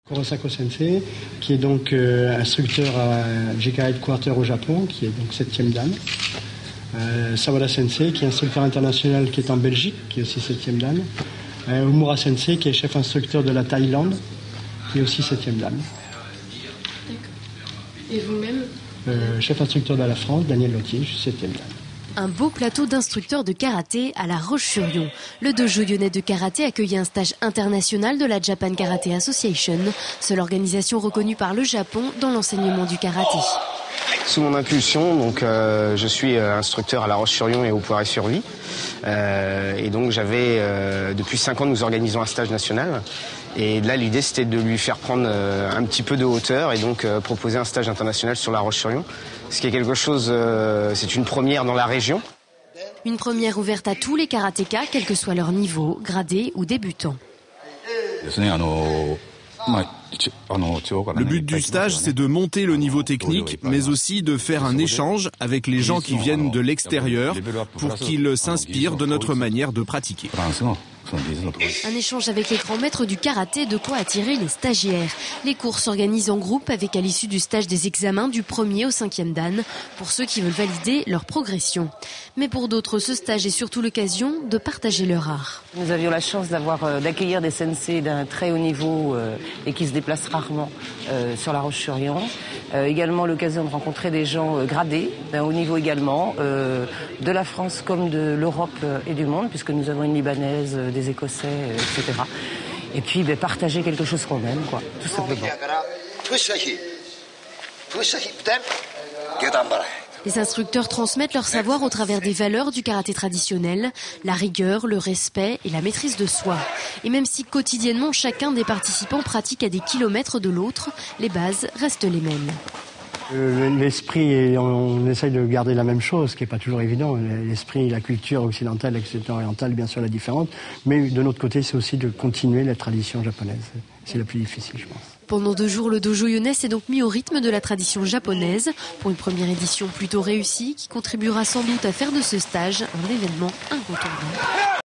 Kurosako Sensei, qui est donc instructeur à JK Headquarter au Japon, qui est donc 7e dan. Sawada Sensei, qui est instructeur international, qui est en Belgique, qui est aussi 7e dan. Umura Sensei, qui est chef instructeur de la Thaïlande, qui est aussi 7e dan. Et vous-même chef instructeur de la France, Daniel Lottier, je suis 7e dan. Un beau plateau d'instructeurs de karaté à La Roche-sur-Yon. Le dojo lyonnais de karaté accueillait un stage international de la Japan Karate Association, seule organisation reconnue par le Japon dans l'enseignement du karaté. Sous mon impulsion, donc, je suis instructeur à La Roche-sur-Yon et au Poiré-sur-Vie. Et donc depuis 5 ans, nous organisons un stage national. Et là, l'idée, c'était de lui faire prendre un petit peu de hauteur et donc proposer un stage international sur La Roche-sur-Yon. Ce qui est quelque chose, c'est une première dans la région. Une première ouverte à tous les karatékas, quel que soit leur niveau, gradé ou débutant. Le but du stage, c'est de monter le niveau technique, mais aussi de faire un échange avec les gens qui viennent de l'extérieur pour qu'ils s'inspirent de notre manière de pratiquer. Un échange avec les grands maîtres du karaté, de quoi attirer les stagiaires. Les cours s'organisent en groupe avec à l'issue du stage des examens du 1er au 5e dan pour ceux qui veulent valider leur progression. Mais pour d'autres, ce stage est surtout l'occasion de partager leur art. Nous avions la chance d'accueillir des sensei d'un très haut niveau et qui se déplacent rarement sur La Roche-sur-Yon. Également l'occasion de rencontrer des gens gradés d'un haut niveau également, de la France comme de l'Europe et du monde, puisque nous avons une Libanaise, des Écossais, etc. Et puis partager quelque chose qu'on aime, quoi, tout simplement. Les instructeurs transmettent leur savoir au travers des valeurs du karaté traditionnel, la rigueur, le respect et la maîtrise de soi. Et même si quotidiennement chacun des participants pratique à des kilomètres de l'autre, les bases restent les mêmes. L'esprit, on essaye de garder la même chose, ce qui n'est pas toujours évident. L'esprit, la culture occidentale et orientale, bien sûr, la différente. Mais de notre côté, c'est aussi de continuer la tradition japonaise. C'est la plus difficile, je pense. Pendant 2 jours, le dojo lyonnais s'est donc mis au rythme de la tradition japonaise pour une première édition plutôt réussie qui contribuera sans doute à faire de ce stage un événement incontournable.